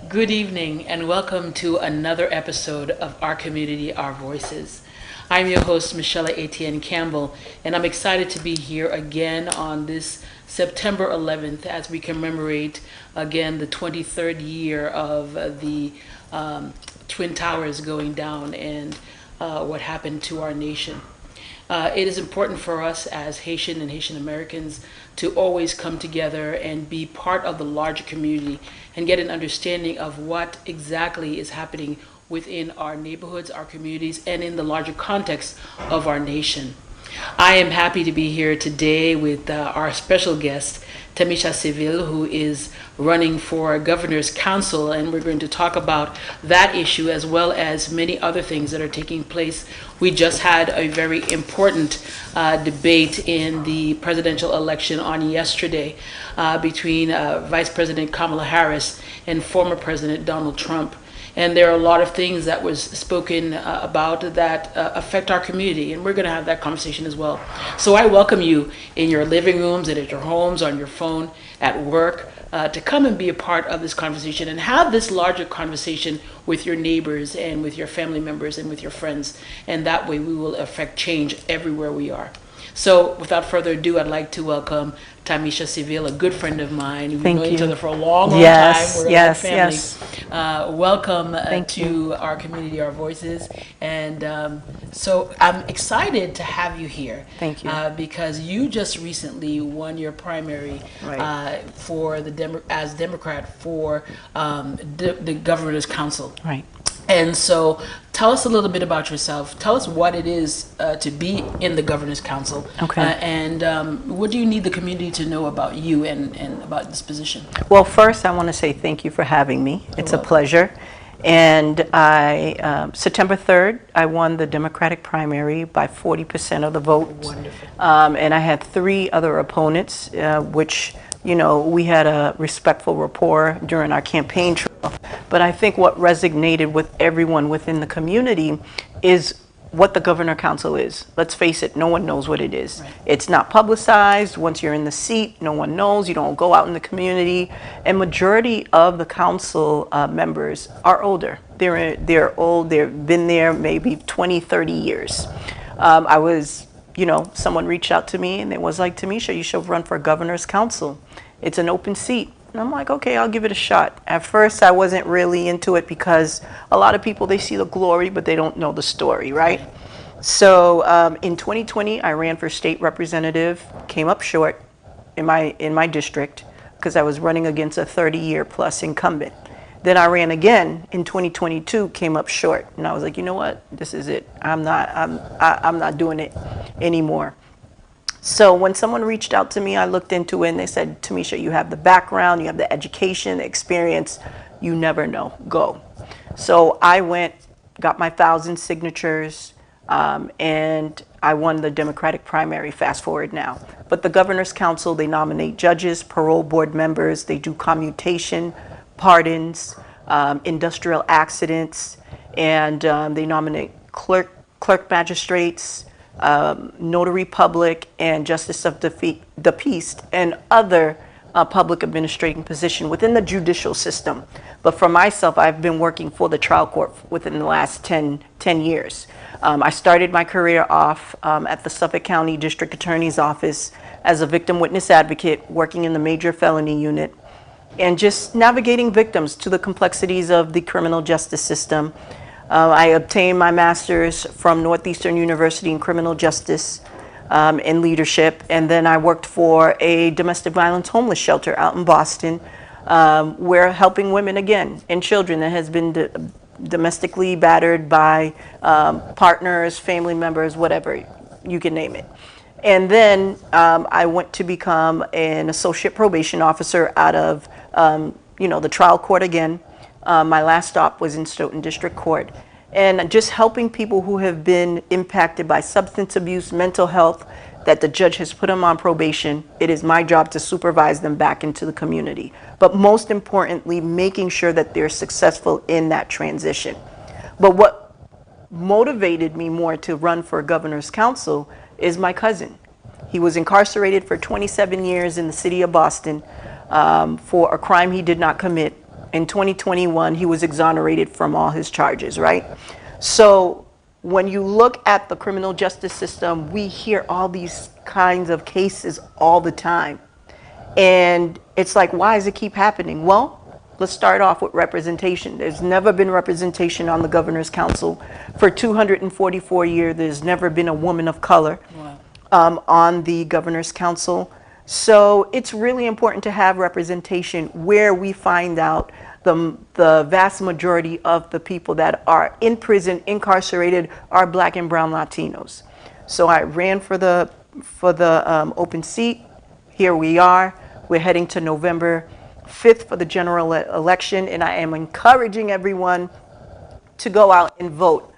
Good evening and welcome to another episode of Our Community, Our Voices. I'm your host, Michelle Ayisyen Campbell, and I'm excited to be here again on this September 11th as we commemorate again the 23rd year of the Twin Towers going down and what happened to our nation. It is important for us as Haitian and Haitian Americans to always come together and be part of the larger community and get an understanding of what exactly is happening within our neighborhoods, our communities, and in the larger context of our nation. I am happy to be here today with our special guest, Tamisha Seville, who is running for Governor's Council, and we're going to talk about that issue as well as many other things that are taking place. We just had a very important debate in the presidential election on yesterday between Vice President Kamala Harris and former President Donald Trump. And there are a lot of things that was spoken about that affect our community, and we're going to have that conversation as well. So I welcome you in your living rooms and at your homes, on your phone, at work, to come and be a part of this conversation and have this larger conversation with your neighbors and with your family members and with your friends. And that way we will affect change everywhere we are. So without further ado, I'd like to welcome Tamisha Seville, a good friend of mine. We've known each other for a long, long time. We're a family. Welcome to Our Community, Our Voices. And so I'm excited to have you here. Thank you. Because you just recently won your primary for as Democrat for the Governor's Council. Right. And so tell us a little bit about yourself. Tell us what it is to be in the Governor's Council. Okay. And what do you need the community to know about you and about this position? Well, first, I want to say thank you for having me. It's a pleasure. And September 3rd, I won the Democratic primary by 40% of the vote. Wonderful. And I had 3 other opponents, which, you know, we had a respectful rapport during our campaign trail. But I think what resonated with everyone within the community is what the Governor Council is. Let's face it, no one knows what it is. Right. It's not publicized. Once you're in the seat, no one knows. You don't go out in the community. And majority of the council members are older. They're old. They've been there maybe 20, 30 years. Someone reached out to me and it was like, Tamisha, you should run for Governor's Council. It's an open seat. And I'm like, okay, I'll give it a shot. At first, I wasn't really into it because a lot of people, they see the glory, but they don't know the story, right? So in 2020, I ran for state representative, came up short in my district because I was running against a 30-year plus incumbent. Then I ran again in 2022, came up short, and I was like, you know what? This is it. I'm not doing it anymore. So when someone reached out to me, I looked into it and they said, Tamisha, you have the background, you have the education, the experience, you never know, go. So I went, got my 1,000 signatures, and I won the Democratic primary, fast forward now. But the Governor's Council, they nominate judges, parole board members, they do commutation, pardons, industrial accidents, and they nominate clerk magistrates, notary public, and justice of the peace, and other public administrating position within the judicial system. But for myself, I've been working for the trial court within the last 10 years. I started my career off at the Suffolk County District Attorney's Office as a victim witness advocate, working in the major felony unit, and just navigating victims to the complexities of the criminal justice system. I obtained my master's from Northeastern University in criminal justice and leadership, and then I worked for a domestic violence homeless shelter out in Boston, where helping women again and children that has been domestically battered by partners, family members, whatever, you can name it. And then I went to become an associate probation officer out of the trial court again. My last stop was in Stoughton District Court. And just helping people who have been impacted by substance abuse, mental health, that the judge has put them on probation. It is my job to supervise them back into the community. But most importantly, making sure that they're successful in that transition. But what motivated me more to run for Governor's Council is my cousin. He was incarcerated for 27 years in the city of Boston for a crime he did not commit. in 2021, he was exonerated from all his charges, right? So when you look at the criminal justice system, we hear all these kinds of cases all the time. And it's like, why does it keep happening? Well, let's start off with representation. There's never been representation on the Governor's Council. For 244 years, there's never been a woman of color on the Governor's Council. So it's really important to have representation where we find out the vast majority of the people that are in prison, incarcerated, are Black and brown Latinos. So I ran for the open seat. Here we are. We're heading to November 5th for the general election, and I am encouraging everyone to go out and vote.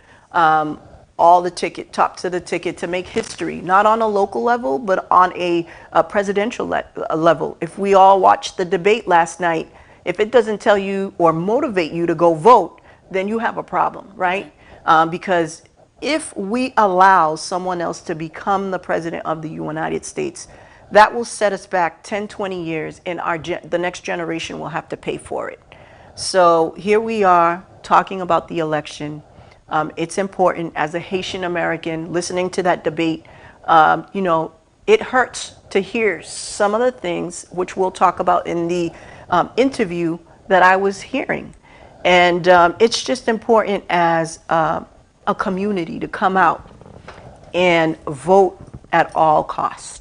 All the ticket, top to the ticket, to make history, not on a local level, but on a presidential level. If we all watched the debate last night, if it doesn't tell you or motivate you to go vote, then you have a problem, right? Because if we allow someone else to become the president of the United States, that will set us back 10, 20 years, and the next generation will have to pay for it. So here we are talking about the election. It's important. As a Haitian American listening to that debate, you know, it hurts to hear some of the things which we'll talk about in the interview that I was hearing. And it's just important as a community to come out and vote at all costs.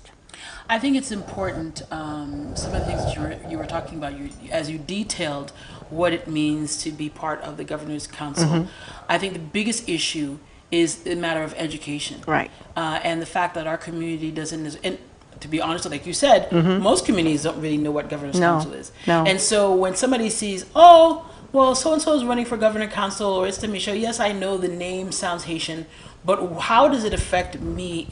I think it's important, some of the things that you were talking about, as you detailed what it means to be part of the Governor's Council. I think the biggest issue is the matter of education. Right. And the fact that our community doesn't, and to be honest, like you said, most communities don't really know what Governor's Council is. No. And so when somebody sees, oh, well, so-and-so is running for Governor Council, or it's Tamisha, yes, I know the name sounds Haitian, but how does it affect me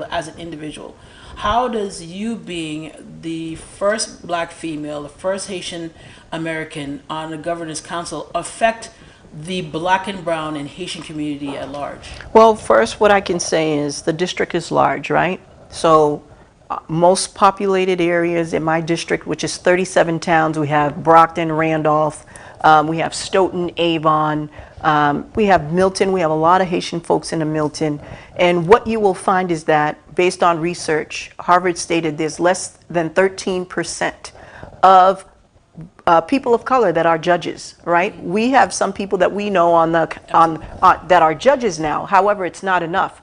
as an individual? How does you being the first Black female, the first Haitian American on the Governor's Council affect the Black and brown and Haitian community at large? Well, first, what I can say is the district is large, right? So most populated areas in my district, which is 37 towns, we have Brockton, Randolph, we have Stoughton, Avon, we have Milton. We have a lot of Haitian folks in the Milton. And what you will find is that, based on research, Harvard stated there's less than 13% of people of color that are judges, right? We have some people that we know that are judges now. However, it's not enough,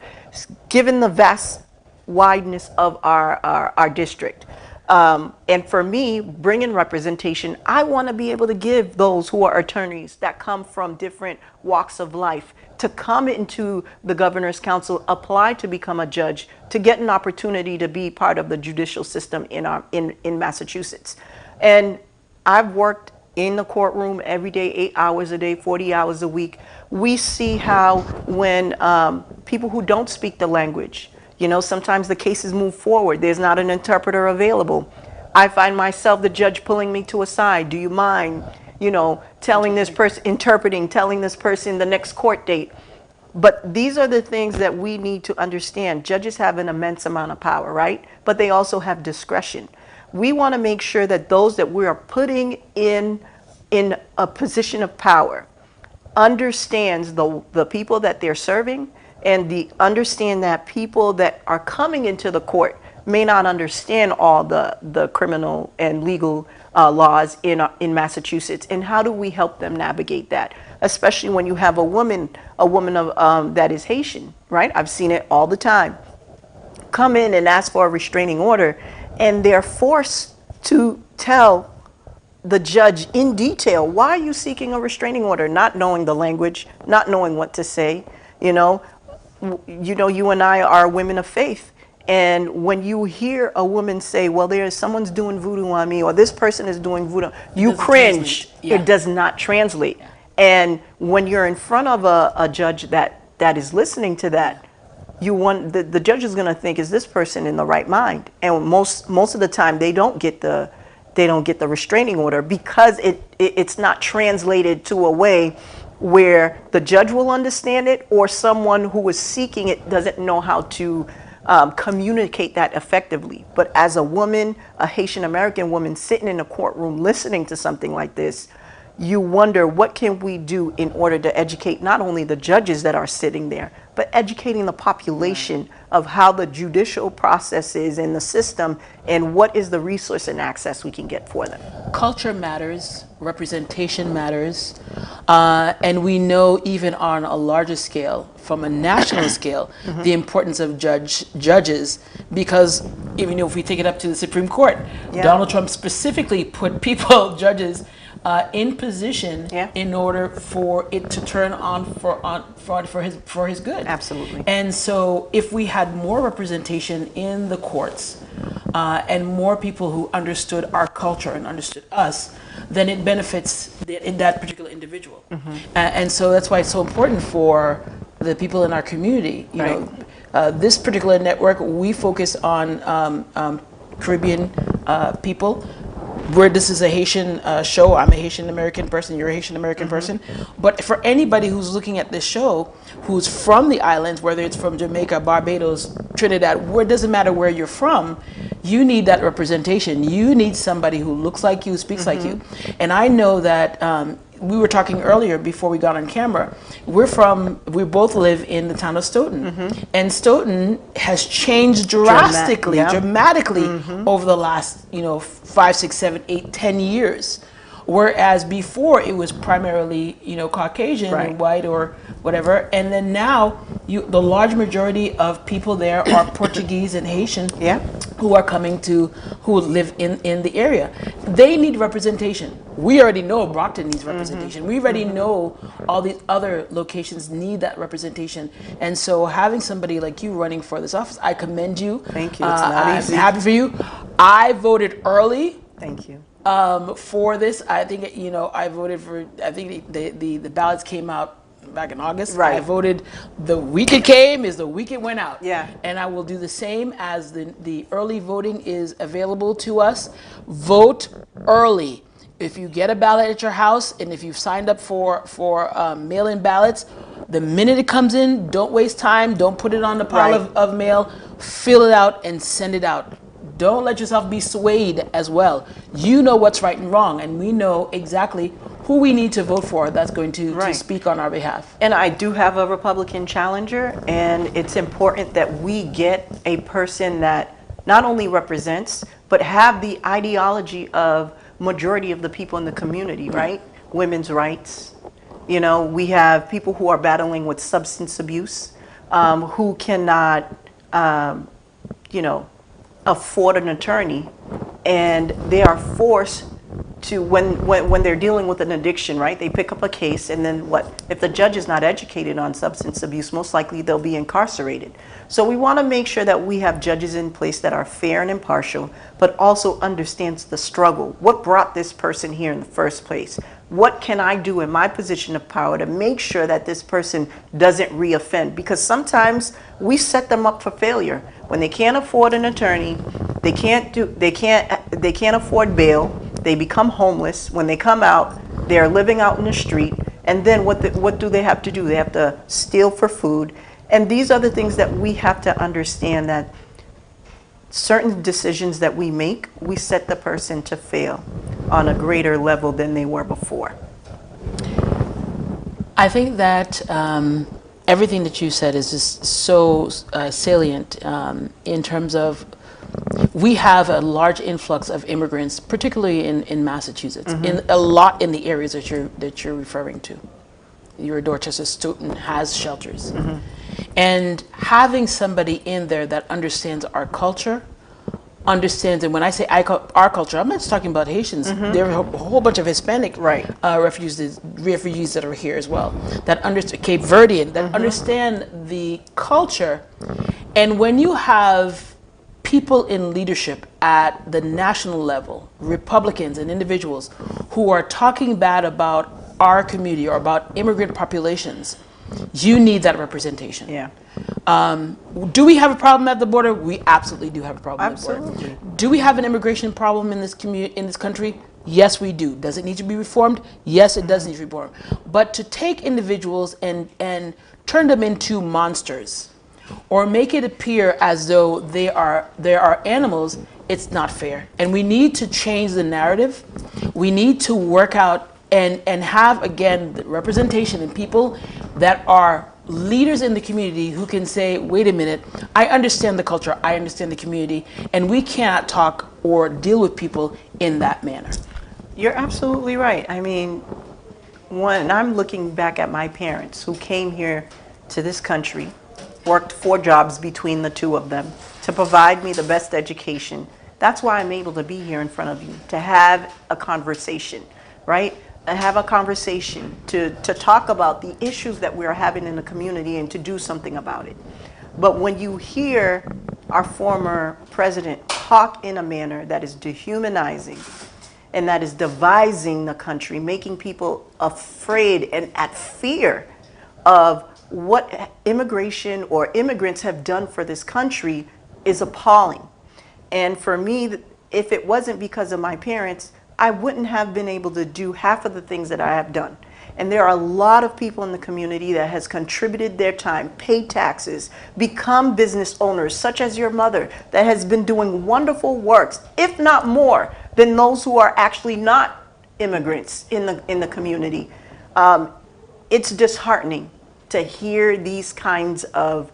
given the vast wideness of our district. And for me, bringing representation, I want to be able to give those who are attorneys that come from different walks of life to come into the Governor's Council, apply to become a judge, to get an opportunity to be part of the judicial system in Massachusetts. And I've worked in the courtroom every day, 8 hours a day, 40 hours a week. We see how when people who don't speak the language, you know, sometimes the cases move forward. There's not an interpreter available. I find myself, the judge pulling me to a side. Do you mind, you know, telling this person, telling this person the next court date? But these are the things that we need to understand. Judges have an immense amount of power, right? But they also have discretion. We want to make sure that those that we are putting in a position of power understands the people that they're serving, and understand that people that are coming into the court may not understand all the criminal and legal laws in Massachusetts. And how do we help them navigate that? Especially when you have a woman of that is Haitian, right? I've seen it all the time. Come in and ask for a restraining order, and they're forced to tell the judge in detail, why are you seeking a restraining order? Not knowing the language, not knowing what to say, you know, you and I are women of faith. And when you hear a woman say, well, someone's doing voodoo on me, or this person is doing voodoo, you cringe. Yeah. It does not translate. Yeah. And when you're in front of a judge that is listening to that, the judge is going to think, is this person in the right mind? And most of the time they don't get the restraining order, because it's not translated to a way where the judge will understand it, or someone who is seeking it doesn't know how to communicate that effectively. But as a woman, a Haitian American woman sitting in a courtroom listening to something like this, you wonder, what can we do in order to educate not only the judges that are sitting there, but educating the population of how the judicial process is in the system and what is the resource and access we can get for them. Culture matters, representation matters, and we know even on a larger scale, from a national scale, the importance of judges, because even if we take it up to the Supreme Court, Donald Trump specifically put judges, in position in order for it to turn on for his good. Absolutely. And so if we had more representation in the courts and more people who understood our culture and understood us, then it benefits that particular individual. And so that's why it's so important for the people in our community. You know, this particular network, we focus on Caribbean people. Where this is a Haitian show, I'm a Haitian American person, you're a Haitian American person. But for anybody who's looking at this show, who's from the islands, whether it's from Jamaica, Barbados, Trinidad, where it doesn't matter where you're from, you need that representation. You need somebody who looks like you, speaks like you. And I know that we were talking earlier before we got on camera. We both live in the town of Stoughton, and Stoughton has changed dramatically over the last 5, 6, 7, 8, 10 years. Whereas before it was primarily Caucasian and white or whatever, and then now the large majority of people there are Portuguese and Haitian who are who live in the area. They need representation. We already know Brockton needs representation. We already know all these other locations need that representation. And so having somebody like you running for this office, I commend you. Thank you. It's not easy. I'm happy for you. I voted early. Thank you. For this, I think I voted for. I think the ballots came out back in August. Right. I voted the week it came is the week it went out. Yeah. And I will do the same as the early voting is available to us. Vote early. If you get a ballot at your house and if you've signed up for mail-in ballots, the minute it comes in, don't waste time. Don't put it on the pile of mail. Fill it out and send it out. Don't let yourself be swayed as well. You know what's right and wrong, and we know exactly who we need to vote for that's going to speak on our behalf. And I do have a Republican challenger, and it's important that we get a person that not only represents, but have the ideology of majority of the people in the community, right? Women's rights. We have people who are battling with substance abuse, who cannot, afford an attorney, and they are forced to, when they're dealing with an addiction, right? They pick up a case, and then what? If the judge is not educated on substance abuse, most likely they'll be incarcerated. So we want to make sure that we have judges in place that are fair and impartial, but also understands the struggle. What brought this person here in the first place? What can I do in my position of power to make sure that this person doesn't reoffend? Because sometimes we set them up for failure. When they can't afford an attorney, they can't afford bail, they become homeless. When they come out, they're living out in the street. And then what do they have to do? They have to steal for food. And these are the things that we have to understand, that certain decisions that we make, we set the person to fail on a greater level than they were before. I think that everything that you said is just so salient in terms of we have a large influx of immigrants, particularly in Massachusetts, in a lot in the areas that you're referring to. Your Dorchester, Stoughton has shelters. And having somebody in there that understands our culture, understands, and when I say our culture, I'm not just talking about Haitians. There are a whole bunch of Hispanic refugees that are here as well, that understand, Cape Verdean, that understand the culture. And when you have people in leadership at the national level, Republicans and individuals who are talking bad about our community or about immigrant populations, you need that representation. Yeah. Do we have a problem at the border? We absolutely do have a problem at the border. Absolutely. Do we have an immigration problem in this country? Yes, we do. Does it need to be reformed? Yes, it does need to be reformed. But to take individuals and turn them into monsters, or make it appear as though they are animals, it's not fair. And we need to change the narrative. We need to work out and have, again, the representation and people that are leaders in the community who can say, wait a minute, I understand the culture, I understand the community, and we cannot talk or deal with people in that manner. You're absolutely right. I mean, when I'm looking back at my parents who came here to this country, worked 4 jobs between the 2 of them to provide me the best education. That's why I'm able to be here in front of you, to have a conversation, right? And have a conversation to talk about the issues that we're having in the community and to do something about it. But when you hear our former president talk in a manner that is dehumanizing and that is devising the country, making people afraid and at fear of what immigration or immigrants have done for this country, is appalling. And for me, if it wasn't because of my parents, I wouldn't have been able to do half of the things that I have done. And there are a lot of people in the community that has contributed their time, paid taxes, become business owners, such as your mother, that has been doing wonderful works, if not more, than those who are actually not immigrants in the community. It's disheartening to hear these kinds of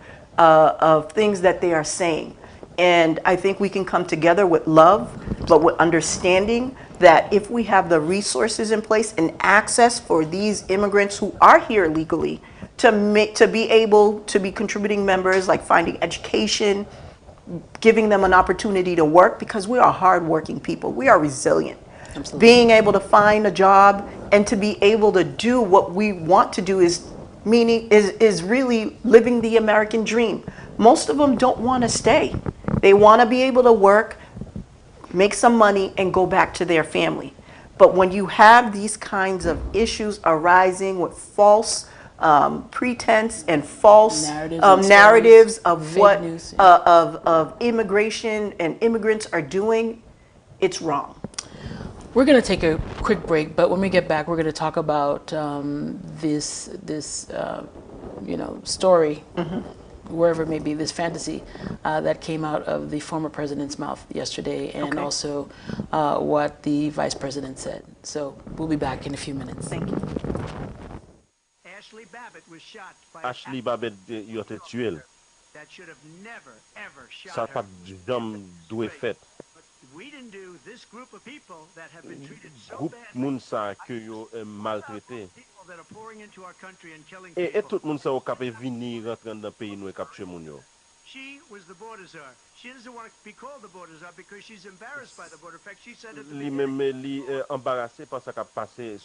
things that they are saying. And I think we can come together with love, but with understanding that if we have the resources in place and access for these immigrants who are here legally to be able to be contributing members, like finding education, giving them an opportunity to work, because we are hardworking people. We are resilient. Absolutely. Being able to find a job and to be able to do what we want to do is really living the American dream. Most of them don't want to stay. They want to be able to work, make some money, and go back to their family. But when you have these kinds of issues arising with false pretense and false narratives of what of immigration and immigrants are doing, it's wrong. We're going to take a quick break, but when we get back, we're going to talk about this story, wherever it may be, this fantasy that came out of the former president's mouth yesterday, and also what the vice president said. So we'll be back in a few minutes. Thank you. Ashley Babbitt was shot by Ashley Babbitt a été tué. That should have never ever shot Ça her. pas jamais dû fait. We didn't do this group of people that have been treated so Groupe badly. moun sa que yo maltraité. People that are pouring into our country and killing Et people. tout moun sa au capé venir rentrer dans pays nous et capturer moun yo. She was the border czar. She doesn't want to be called the border czar because she's embarrassed by the border. In fact, she said at the Li beginning, même li embarrassé par ça qu'a passé.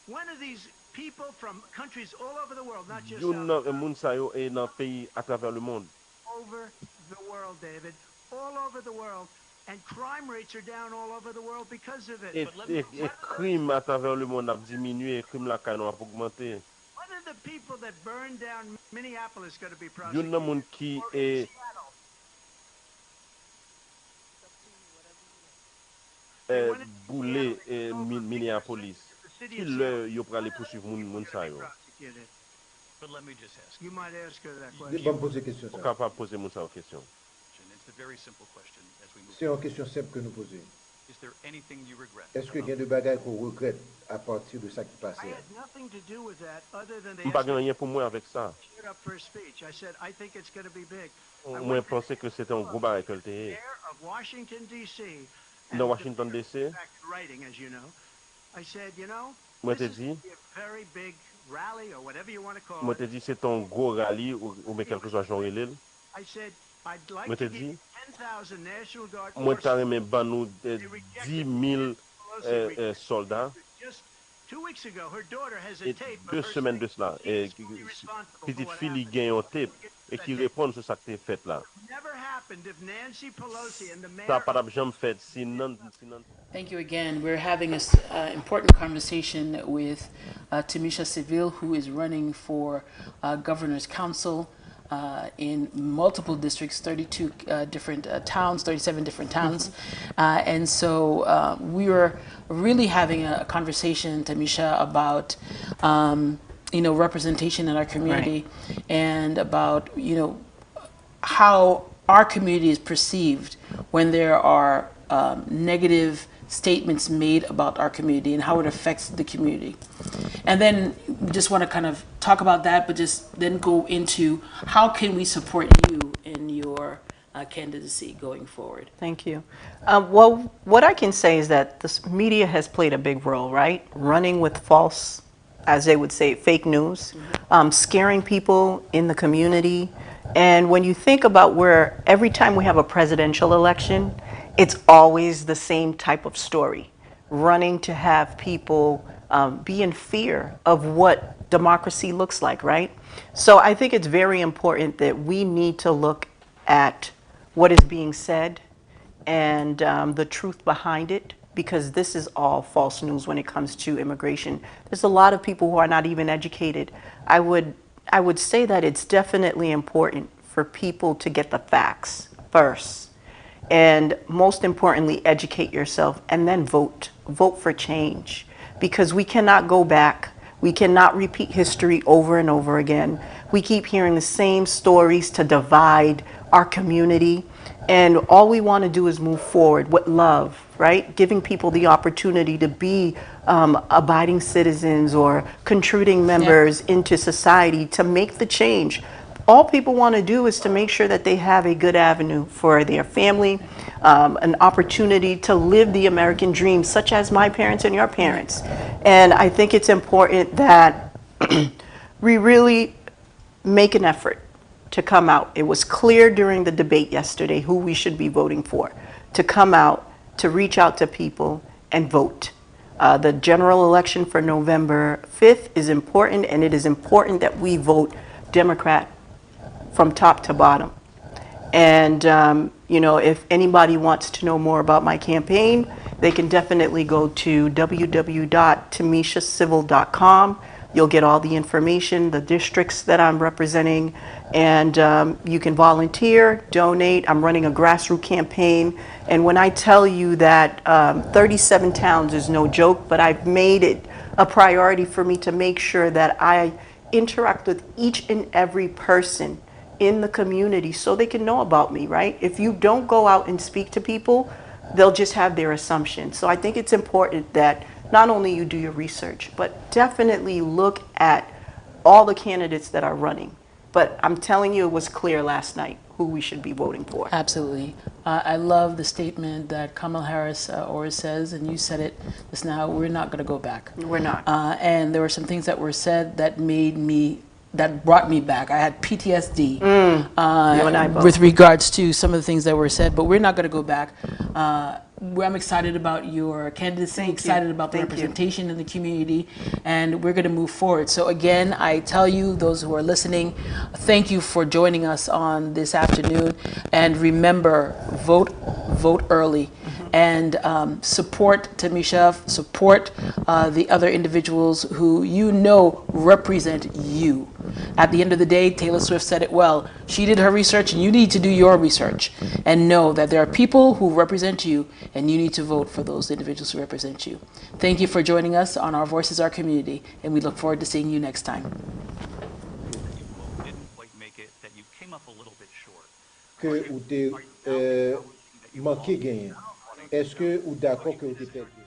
one of these people from countries all over the world, not just Yon moun sa yo est dans pays à travers le monde. over the world, David, all over the world. And crime rates are down all over the world because of it. Et crime à travers le monde a diminué, crime la caille a augmenté. What are the people that burned down Minneapolis going to be Yon prosecuted? nan moun qui est boulé Minneapolis. Qui le yo pral poursuivre moun sa yo. But let me just ask. You might ask her that Je vais question. me poser question. On capable poser moun sa question. It's a very simple question as we move C'est une question simple que nous posons. Is there anything you regret? Est-ce qu'il y a des bagages qu'on regrette à partir de ça qui I passait? had nothing to do with that other than they M'pas asked me rien pour moi avec ça. to shut up for a speech. I said, I think it's going to be big. Moi pensais que c'était un gros barrage que le Mayor of Washington, D.C. Dans Washington DC, Writing, as you know. I said, you know, moi this te is dit, gonna be a very big rally or whatever you want to call moi it. te dit c'est un gros rallye ou bien quelque chose genre l'île. I said, I'd like Moi to te give dit, 10,000 National Guard moi forces. t'as remis ban nous 10 000 soldats Just 2 weeks ago, her daughter has a et tape of 2 her semaines de cela. Et speaking. She's responsible for petite what fille il happened. gagne un tape et qui répond sur ça que t'es fait là. Never happened if Nancy Pelosi and the mayor Ça pas jamais fait sinon Thank you again. We're having an important conversation with Tamisha Seville, who is running for governor's council in multiple districts, 32 different towns, 37 different towns. And so we were really having a conversation, Tamisha, about representation in our community, and about how our community is perceived when there are negative statements made about our community and how it affects the community. And then we just want to kind of talk about that, but just then go into how can we support you in your candidacy going forward. Thank you. Well, what I can say is that the media has played a big role, right? Running with false, as they would say, fake news, scaring people in the community. And when you think about where every time we have a presidential election, it's always the same type of story, running to have people be in fear of what democracy looks like, right? So I think it's very important that we need to look at what is being said and the truth behind it, because this is all false news when it comes to immigration. There's a lot of people who are not even educated. I would say that it's definitely important for people to get the facts first. And most importantly, educate yourself and then vote. Vote for change, because we cannot go back. We cannot repeat history over and over again. We keep hearing the same stories to divide our community. And all we want to do is move forward with love, right? Giving people the opportunity to be abiding citizens or contributing members into society to make the change. All people want to do is to make sure that they have a good avenue for their family, an opportunity to live the American dream, such as my parents and your parents. And I think it's important that we really make an effort to come out. It was clear during the debate yesterday who we should be voting for, to come out, to reach out to people and vote. The general election for November 5th is important, and it is important that we vote Democrat from top to bottom. And, you know, if anybody wants to know more about my campaign, they can definitely go to www.tamishacivil.com. You'll get all the information, the districts that I'm representing, and you can volunteer, donate. I'm running a grassroots campaign. And when I tell you that 37 towns is no joke, but I've made it a priority for me to make sure that I interact with each and every person in the community so they can know about me, right? If you don't go out and speak to people, they'll just have their assumptions. So I think it's important that not only you do your research, but definitely look at all the candidates that are running. But I'm telling you, it was clear last night who we should be voting for. Absolutely. I love the statement that Kamala Harris always says, and you said it just now, we're not going to go back. We're not. And there were some things that were said that that brought me back. I had PTSD with regards to some of the things that were said, but we're not going to go back. I'm excited about your candidacy, excited about the representation in the community, and we're going to move forward. So again, I tell you, those who are listening, thank you for joining us on this afternoon. And remember, vote early. And support Tamisha, support the other individuals who you know represent you. At the end of the day, Taylor Swift said it well. She did her research, and you need to do your research and know that there are people who represent you, and you need to vote for those individuals who represent you. Thank you for joining us on Our Voices, Our Community, and we look forward to seeing you next time. You didn't quite make it, that you came up a little bit short. Que ou te manqué gagné. Est-ce que ou d'accord que ou te perdu?